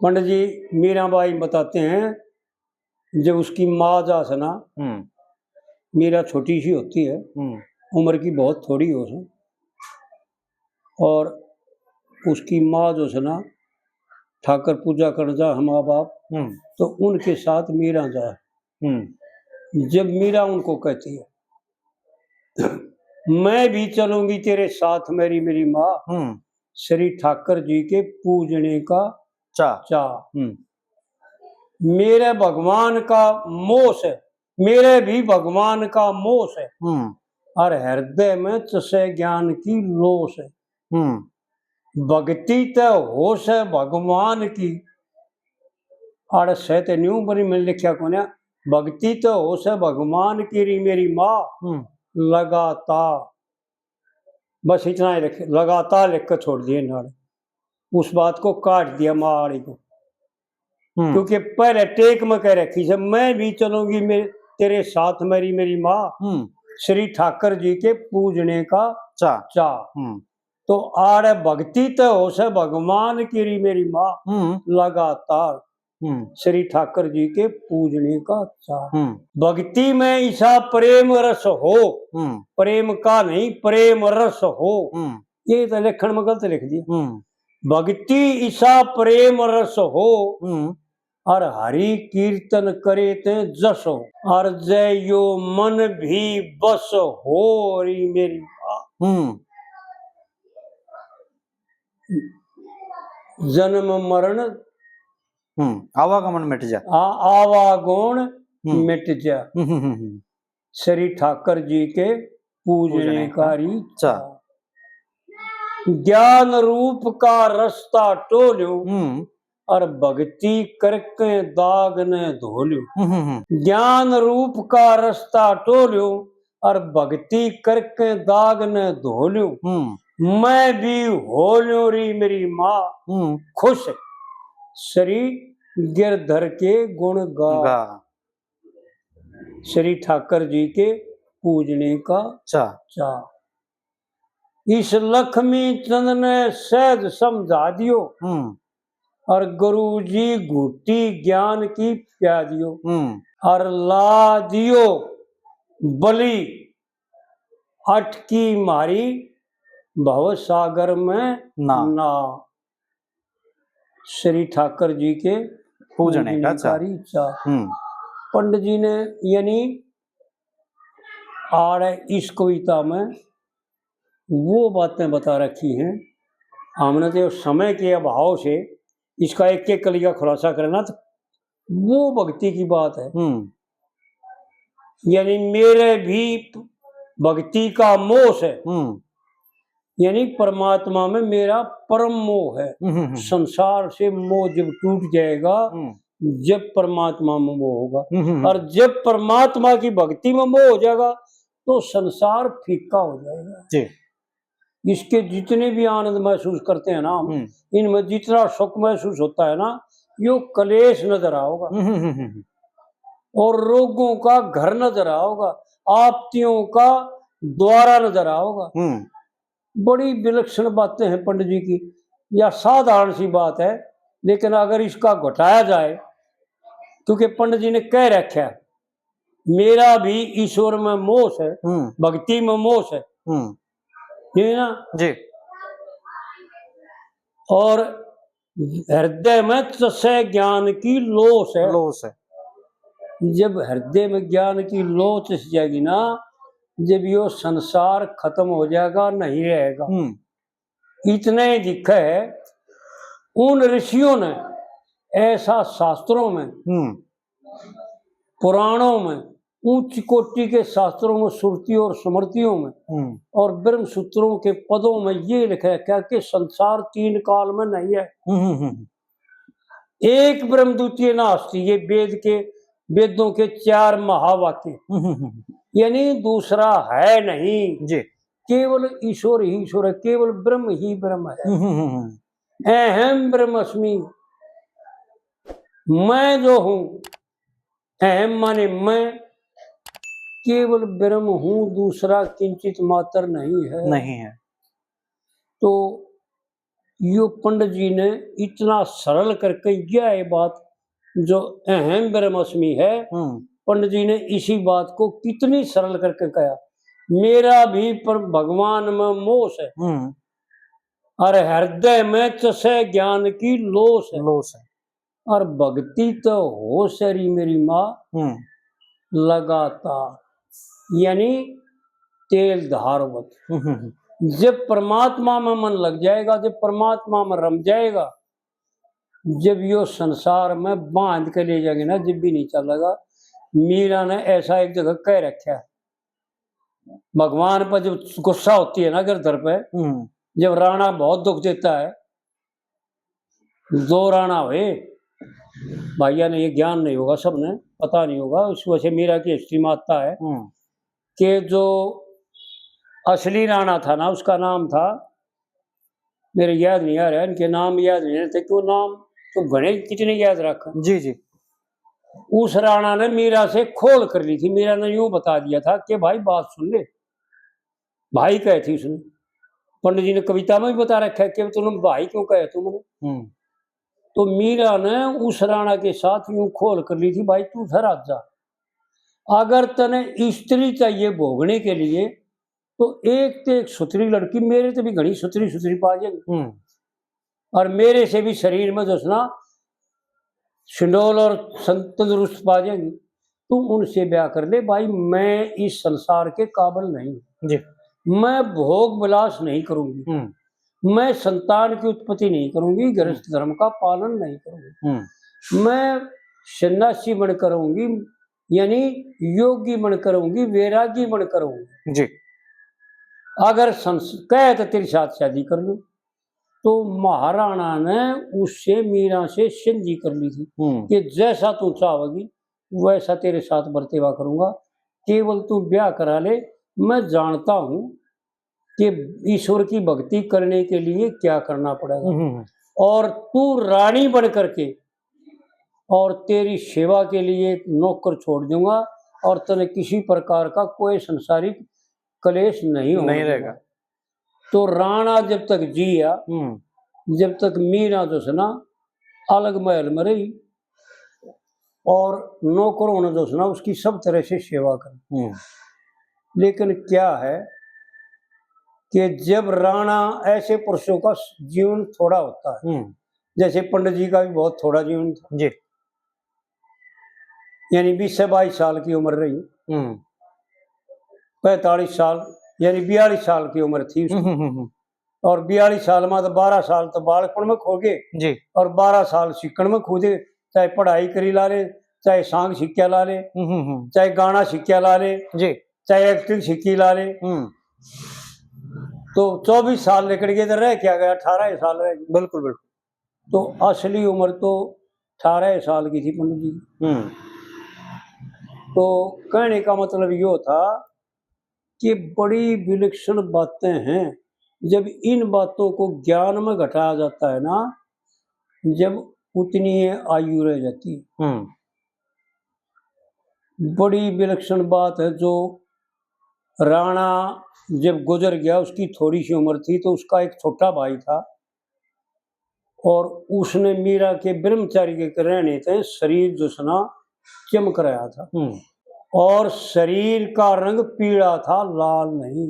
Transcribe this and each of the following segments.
पंडित जी मीराबाई बताते हैं जब उसकी माँ जास ना मीरा छोटी सी होती है, उम्र की बहुत थोड़ी हो से, और उसकी माँ जो है ना ठाकर पूजा कर जा हम माँ बाप, तो उनके साथ मीरा जा। जब मीरा उनको कहती है मैं भी चलूंगी तेरे साथ मेरी मेरी माँ, श्री ठाकर जी के पूजने का चा मेरे भगवान का मोह है, मेरे भी भगवान का मोह है, और हृदय में तसे ज्ञान की लोस है। भक्ति तो होश है भगवान की, और सहते न्यू बनी में लिखा को ना, भक्ति तो होश है भगवान की री मेरी माँ लगातार, बस इतना ही लिख, लगातार लिख कर छोड़ दिए नाड़े, उस बात को काट दिया माड़ी को, क्योंकि पहले टेक में कह रखी से मैं भी चलूंगी मेरे तेरे साथ मेरी मेरी माँ, श्री ठाकर जी के पूजने का चा तो आड़ भक्ति तो हो से भगवान की री मेरी माँ लगातार श्री ठाकर जी के पूजने का चा। भक्ति में ऐसा प्रेम रस हो, प्रेम का नहीं प्रेम रस हो, ये तो लेखन में गलत लिख दिया। भक्ति ईसा प्रेम रस हो, और हरि कीर्तन करे ते जस हो, और जय यो मन भी बस हो री मेरी माँ। जन्म मरण आवागमन मिट जा, आवागुण मिट जा, श्री ठाकर जी के पूजने का रीचा। ज्ञान रूप का रास्ता टोल्यो, और भक्ति करके दाग ने धोल्यो। ज्ञान रूप का रास्ता टोल्यो, और भक्ति करके दाग ने धोल्यो। मैं भी होल्यो री मेरी माँ खुश, श्री गिरधर के गुण गा, श्री ठाकर जी के पूजने का चा। इस लक्ष्मी चंद ने सहज समझा दियो, और गुरु जी घुटी ज्ञान की प्यादियो, और ला दियो बलि अटकी मारी भव सागर में ना। श्री ठाकर जी के पूजने का चा। पंडित जी ने यानी आड़ इस कविता में वो बातें बता रखी हैं, हमने तो समय के अभाव से इसका एक एक कली का खुलासा करना, तो वो भक्ति की बात है। यानी मेरे भी भक्ति का मोह है, यानी परमात्मा में मेरा परम मोह है। संसार से मोह जब टूट जाएगा, जब परमात्मा में मोह होगा, और जब परमात्मा की भक्ति में मोह हो जाएगा तो संसार फीका हो जाएगा। इसके जितने भी आनंद महसूस करते हैं ना हम, इनमें जितना सुख महसूस होता है ना, यो कलेश नजर आओगा, और रोगों का घर नजर आओगा, आपतियों का द्वारा नजर आओगा। बड़ी विलक्षण बातें हैं पंडित जी की, या साधारण सी बात है, लेकिन अगर इसका घटाया जाए, क्योंकि पंडित जी ने कह रखा मेरा भी ईश्वर में मोह है, भक्ति में मोह है, ये ना जी, और हृदय में तसे ज्ञान की लोस है। जब हृदय में ज्ञान की लोच जाएगी ना, जब यो संसार खत्म हो जाएगा, नहीं रहेगा। इतने दिखा है उन ऋषियों ने ऐसा शास्त्रों में, पुराणों में, उच्च कोटि के शास्त्रों में, श्रुतियों और स्मृतियों में, और ब्रह्म सूत्रों के पदों में ये लिखा है क्या कि संसार तीन काल में नहीं है। एक ब्रह्म द्वितीय नास्ति, ये वेदों के 4 महावाक्य, यानी दूसरा है नहीं जी, केवल ईश्वर ही ईश्वर है, केवल ब्रह्म ही ब्रह्म है। अहम ब्रह्मस्मि, मैं जो हूं, अहम माने मैं, केवल ब्रह्म हूं, दूसरा किंचित मात्र नहीं है। नहीं है। तो यो पंडित जी ने इतना सरल करके यह ये बात जो अहम ब्रह्मस्मि है, पंडित जी ने इसी बात को कितनी सरल करके कहा, मेरा भी पर भगवान में मोह है, और हृदय में चसे ज्ञान की लोस है, और भक्ति तो हो सरी मेरी माँ लगातार, यानी तेल धारवत। जब परमात्मा में मन लग जाएगा, जब परमात्मा में रम जाएगा, जब यो संसार में बांध के ले जाएंगे ना, जब भी नहीं चलेगा। मीरा ने ऐसा एक जगह कह रखा है, भगवान पर जब गुस्सा होती है ना गिरधर पे, जब राणा बहुत दुख देता है, दो राणा हुए भैया ने, ये ज्ञान नहीं होगा, सबने पता नहीं होगा, उस वजह से मीरा की हिस्ट्री में आता है कि जो असली राणा था ना, उसका नाम था, मेरे याद नहीं आ रहा, इनके नाम याद नहीं रहते, क्यों नाम तो घने कितने याद रखा। जी जी। उस राणा ने मीरा से खोल कर ली थी, मीरा ने यूं बता दिया था कि भाई बात सुन ले, भाई कहे थी उसने, पंडित जी ने कविता में भी बता रखा है कि तुमने भाई क्यों कहे तुमने। तो मीरा ने उस राणा के साथ यूं खोल कर ली थी, भाई तू घर आ जा, अगर तने स्त्री चाहिए भोगने के लिए तो एक सुथरी लड़की, मेरे तो भी घनी सुथरी पा जाएगी, और मेरे से भी शरीर में जो ना शिंडोल और तंदुरुस्त पा जाएगी, तू उनसे ब्याह कर ले भाई, मैं इस संसार के काबिल नहीं जी, मैं भोग विलास नहीं करूंगी, मैं संतान की उत्पत्ति नहीं करूंगी, गृहस्थ धर्म का पालन नहीं करूंगी, मैं सन्यासी बन करूंगी, यानी योगी बन करूंगी, वैरागी बन करूंगी जी, अगर कहे तो तेरे साथ शादी कर लूं। तो महाराणा ने उससे मीरा से संधि कर ली थी कि जैसा तू चाहोगी वैसा तेरे साथ बर्ताव करूंगा, केवल तू ब्याह करा ले, मैं जानता हूं कि ईश्वर की भक्ति करने के लिए क्या करना पड़ेगा, और तू रानी बन करके और तेरी सेवा के लिए नौकर छोड़ दूंगा, और तेरे किसी प्रकार का कोई संसारिक कलेश नहीं रहेगा। तो राणा जब तक जिया, जब तक मीरा जो है ना अलग महल में रही, और नौकरों ने जो है ना उसकी सब तरह से सेवा करी। लेकिन क्या है कि जब राणा, ऐसे पुरुषों का जीवन थोड़ा होता है, जैसे पंडित जी का भी बहुत थोड़ा जीवन था जी, यानी 20 से 22 साल की उम्र रही, 45 साल यानी 42 साल की उम्र थी उसकी, और 42 साल में तो 12 साल तो बालपन में खो गए जी, और 12 साल सीखण में खो गए, चाहे पढ़ाई करी ला ले, चाहे सांग सीखा ला ले, चाहे गाना सीखा ला ले जी, चाहे एक्टिंग सीखी ला ले, तो 24 साल निकल गए तो रह क्या गया, 18 साल रह गए। बिल्कुल बिल्कुल। तो असली उम्र तो 18 साल की थी पंडित जी। तो कहने का मतलब यो था कि बड़ी विलक्षण बातें हैं, जब इन बातों को ज्ञान में घटाया जाता है ना, जब उतनी आयु रह जाती है। बड़ी विलक्षण बात है। जो राणा जब गुजर गया, उसकी थोड़ी सी उम्र थी, तो उसका एक छोटा भाई था, और उसने मीरा के ब्रह्मचारी के रहने थे शरीर जो सना चमक रहा था, और शरीर का रंग पीला था, लाल नहीं।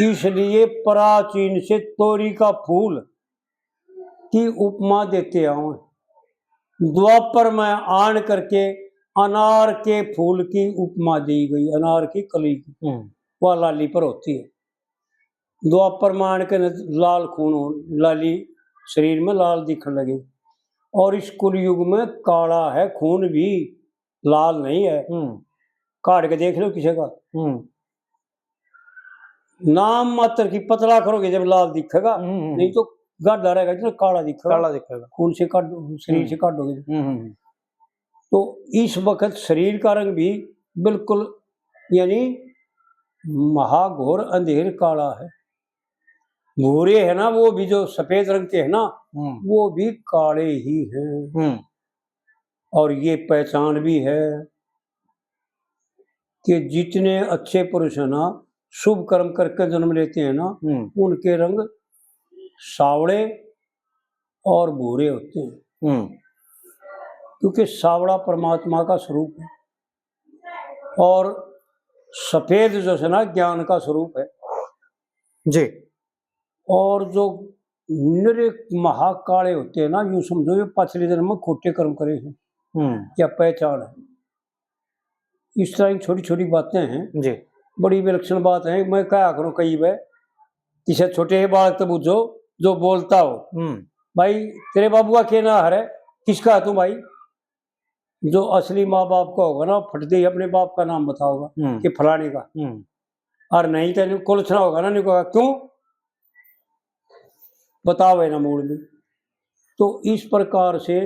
इसलिए प्राचीन से तोरी का फूल की उपमा देते आए, द्वापर में आन करके अनार के फूल की उपमा दी गई, अनार की कली की, वह लाली पर होती है। द्वापर में आन के लाल खून, लाली शरीर में लाल दिखने लगे, और इस कुलयुग में काला है खून भी, लाल नहीं है। काट के देख लो किसी का, नाम मात्र की पतला करोगे जब लाल दिखेगा, नहीं तो गाढ़ा रहेगा, जो काला दिखेगा, खून से काट, शरीर से काटोगे। तो इस वक्त शरीर का रंग भी बिल्कुल यानी महाघोर अंधेर काला है। भूरे है ना, वो भी जो सफेद रंग के है ना, वो भी काले ही हैं। और ये पहचान भी है कि जितने अच्छे पुरुष है ना, शुभ कर्म करके जन्म लेते हैं ना, उनके रंग सावड़े और भूरे होते हैं, क्योंकि सावड़ा परमात्मा का स्वरूप है और सफेद जो है ना ज्ञान का स्वरूप है जी। और जो निरे महाकाले होते हैं ना, यूं समझो ये पिछले जन्म में खोटे कर्म करे हैं क्या पहचान है। इस तरह की छोटी छोटी बातें हैं जी। बड़ी विलक्षण बात है। मैं क्या करूँ कई बार किसी छोटे बालक तो पूछो जो बोलता हो भाई तेरे बाबू का क्या ना है किसका है तू भाई, जो असली माँ बाप का होगा ना फटते ही अपने बाप का नाम बताओगा कि फलाने का, और नहीं तो कुलछना होगा ना, नहीं कहोगा क्यों बताओ है ना मूड में। तो इस प्रकार से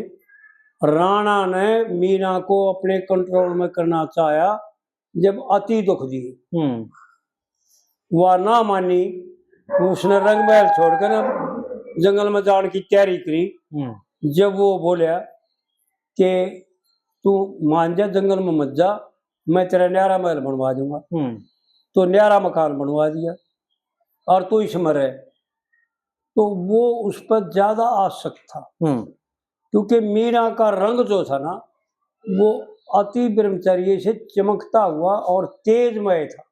राणा ने मीरा को अपने कंट्रोल में करना चाहा, जब अति दुख दिए वह ना मानी, उसने रंग महल छोड़कर ना जंगल में जाने की तैयारी करी। जब वो बोला कि तू मान जा जंगल में मत जा, मैं तेरा न्यारा महल बनवा दूंगा, तो न्यारा मकान बनवा दिया और तू इसमें रहे। तो वो उस पर ज्यादा आसक्त था क्योंकि मीरा का रंग जो था ना वो अति ब्रह्मचर्य से चमकता हुआ और तेजमय था।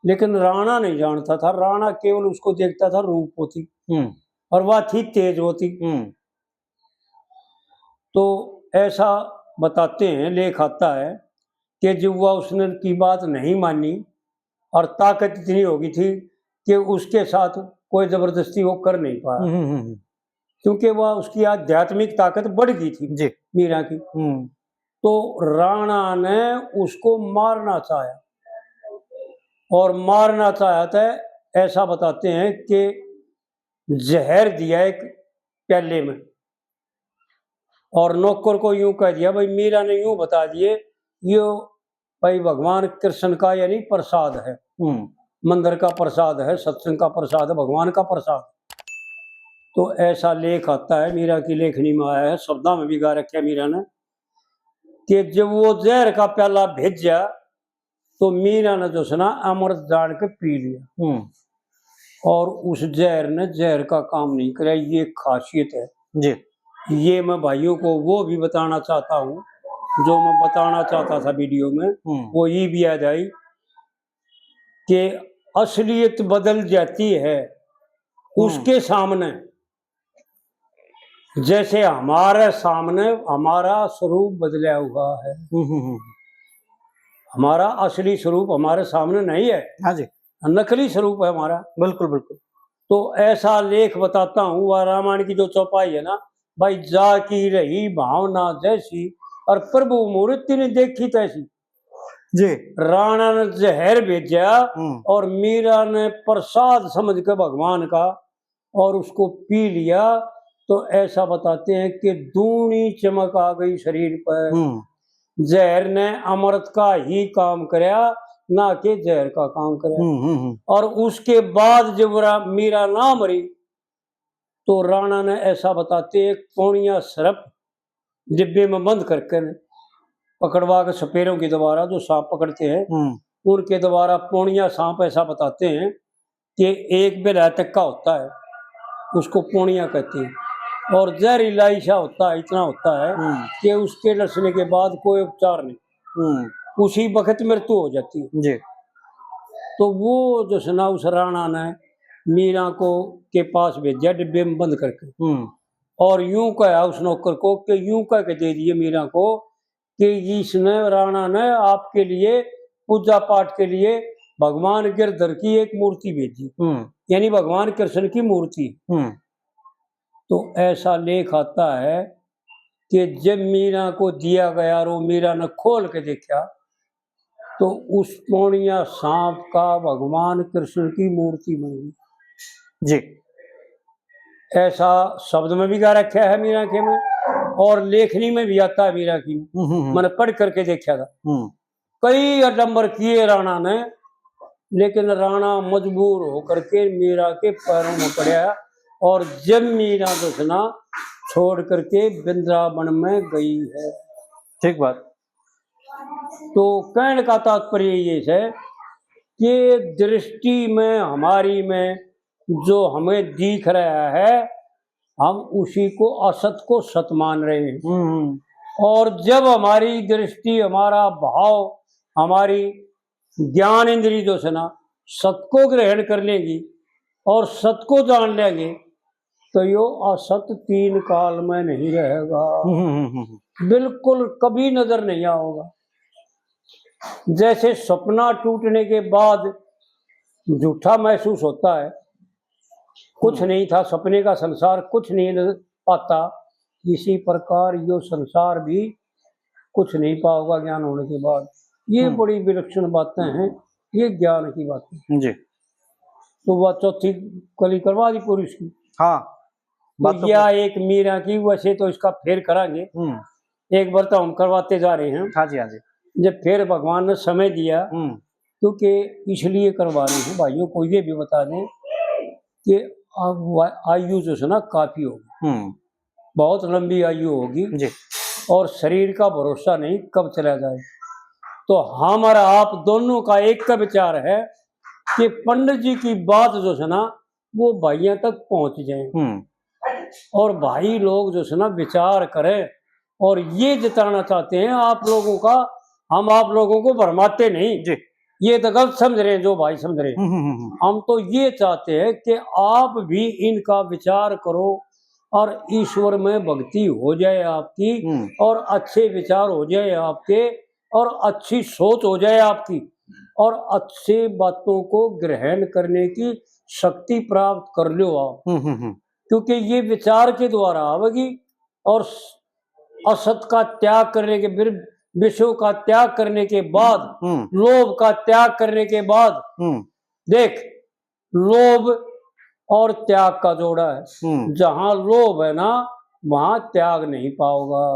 लेकिन राणा नहीं जानता था, राणा केवल उसको देखता था रूप होती और वह थी तेज होती। तो ऐसा बताते हैं, लेख आता है कि जब वह उसने की बात नहीं मानी और ताकत इतनी हो गई थी कि उसके साथ कोई जबरदस्ती वो कर नहीं पाया, क्योंकि वह उसकी आध्यात्मिक ताकत बढ़ गई थी जी मीरा की। तो राणा ने उसको मारना चाहा और मारना चाहा था, ऐसा बताते हैं कि जहर दिया एक प्याले में और नौकर को यूं कह दिया, भाई मीरा ने यूं बता दिए ये भाई भगवान कृष्ण का यानी प्रसाद है, मंदिर का प्रसाद है, सत्संग का प्रसाद है, भगवान का प्रसाद। तो ऐसा लेख आता है, मीरा की लेखनी में आया है, शब्दा में भी गा रखा है मीरा ने कि जब वो जहर का प्याला भेजा तो मीरा ने जो सुना अमृत जान के पी लिया और उस जहर ने जहर का काम नहीं किया। ये खासियत है जी। ये मैं भाइयों को वो भी बताना चाहता हूँ जो मैं बताना चाहता था वीडियो में, वो ये भी आ जाए कि असलियत बदल जाती है उसके सामने, जैसे हमारे सामने हमारा स्वरूप बदला हुआ है। हमारा असली स्वरूप हमारे सामने नहीं है, हाँ जी, नकली स्वरूप है हमारा। बिल्कुल बिल्कुल। तो ऐसा लेख बताता हूँ, वह रामायण की जो चौपाई है ना, भाई जा की रही भावना जैसी और प्रभु मूर्ति ने देखी तैसी जी। राणा ने जहर भेजा और मीरा ने प्रसाद समझ के भगवान का और उसको पी लिया। तो ऐसा बताते हैं कि दूनी चमक आ गई शरीर पर, जहर ने अमृत का ही काम कराया ना कि जहर का काम कराया। और उसके बाद जब मीरा ना मरी तो राणा ने ऐसा बताते हैं पौनिया सरप डिब्बे में बंद करके पकड़वा के सपेरों के द्वारा जो सांप पकड़ते हैं उनके द्वारा पौनिया सांप, ऐसा बताते हैं कि एक बेला तक का होता है उसको पौनिया कहते हैं और जहरीला ईशा होता है, इतना होता है कि उसके डसने के बाद कोई उपचार नहीं, उसी वक्त मृत्यु हो जाती है जी। तो वो जो सुना उस राणा ने मीरा को के पास भेजा डिब्बे में बंद करके और यूं कहा उस नौकर को कि यूं कह के दे दिए मीरा को कि इसने राणा ने आपके लिए पूजा पाठ के लिए भगवान गिरधर की एक मूर्ति भेजी, यानी भगवान कृष्ण की मूर्ति। तो ऐसा लेख आता है कि जब मीरा को दिया गया और मीरा ने खोल के देखा तो उस पौनिया सांप का भगवान कृष्ण की मूर्ति बन गई जी। ऐसा शब्द में भी गा रखा है मीरा के में और लेखनी में भी आता है मीरा की, मैंने पढ़ करके देखा था। कई अडंबर किए राणा ने, लेकिन राणा मजबूर होकर के मीरा के पैरों में पड़ा और जब मीरा दसना छोड़ करके वृंदावन में गई है। ठीक बात। तो कहने का तात्पर्य ये है कि दृष्टि में हमारी में जो हमें दिख रहा है हम उसी को असत को सत मान रहे हैं। और जब हमारी दृष्टि, हमारा भाव, हमारी ज्ञान इंद्री जो है ना सत को ग्रहण कर लेगी और सत को जान लेंगे, तो यो असत तीन काल में नहीं रहेगा, बिल्कुल कभी नजर नहीं आओगा। जैसे सपना टूटने के बाद झूठा महसूस होता है, कुछ नहीं था, सपने का संसार कुछ नहीं नजर पाता, इसी प्रकार यो संसार भी कुछ नहीं पाओगा ज्ञान होने के बाद। ये बड़ी विलक्षण बातें हैं, ये ज्ञान की बातें जी। तो वह चौथी कली करवा दी पूरी इसकी। हाँ, तो या एक मीरा की, वैसे तो इसका फेर करांगे, एक बार तो हम करवाते जा रहे हैं। हाँ जी, हाँ जी। जब फिर भगवान ने समय दिया, क्योंकि इसलिए करवा रही हूँ भाइयों को ये भी बता दें कि आयु जो है ना काफी होगी, बहुत लंबी आयु होगी जी। और शरीर का भरोसा नहीं कब चला जाए। तो हमारा आप दोनों का एक का विचार है कि पंडित जी की बात जो है ना वो भाइयों तक पहुंच जाए और भाई लोग जो है ना विचार करें और ये जताना चाहते हैं आप लोगों का, हम आप लोगों को भरमाते नहीं जी। ये तो गलत समझ रहे हैं जो भाई समझ रहे हैं। हम तो ये चाहते हैं कि आप भी इनका विचार करो और ईश्वर में भक्ति हो जाए आपकी और अच्छे विचार हो जाए आपके और अच्छी सोच हो जाए आपकी और अच्छे बातों को ग्रहण करने की शक्ति प्राप्त कर लो आप, क्योंकि ये विचार के द्वारा आवेगी और असत का त्याग करने के फिर विषयों का त्याग करने के बाद, लोभ का त्याग करने के बाद, देख लोभ और त्याग का जोड़ा है। जहां लोभ है ना वहां त्याग नहीं पाओगा,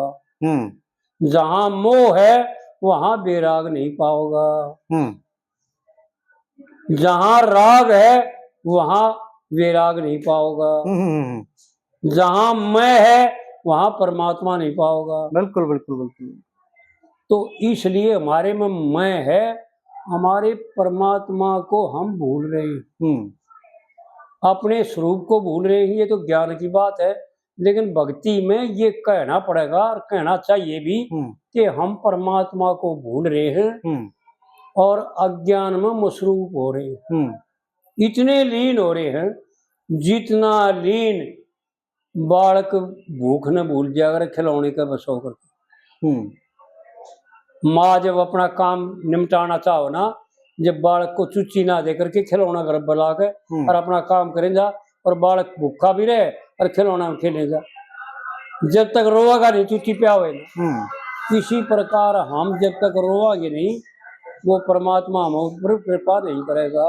जहां मोह है वहां वैराग नहीं पाओगा, जहां राग है वहां वैराग नहीं पाओगा, जहां मैं है वहां परमात्मा नहीं पाओगा। बिल्कुल बिल्कुल बिल्कुल। तो इसलिए हमारे में मैं है, हमारे परमात्मा को हम भूल रहे हैं, अपने स्वरूप को भूल रहे हैं। ये तो ज्ञान की बात है, लेकिन भक्ति में ये कहना पड़ेगा और कहना चाहिए भी कि हम परमात्मा को भूल रहे हैं और अज्ञान में मसरूफ हो रहे हैं, इतने लीन हो रहे हैं जितना लीन बालक भूख न भूल जाए अगर खिलौने का बस होकर। माँ जब अपना काम निपटाना चाहो ना, जब बालक को चुच्ची ना दे करके खिलौना घर बुला के और अपना काम करें जा और बालक भूखा भी रहे और खिलौना में खेले जा, जब तक रोएगा नहीं चुच्ची प्यावे ना। इसी प्रकार हम जब तक रोएंगे नहीं वो परमात्मा हम ऊपर कृपा नहीं करेगा।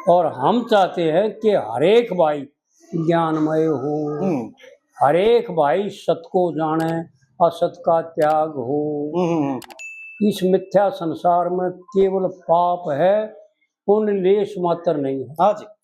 और हम चाहते हैं कि हरेक भाई ज्ञानमय हो, हरेक भाई सत को जाने, असत का त्याग हो। इस मिथ्या संसार में केवल पाप है, पुण्य लेश मात्र नहीं है। हाँ जी।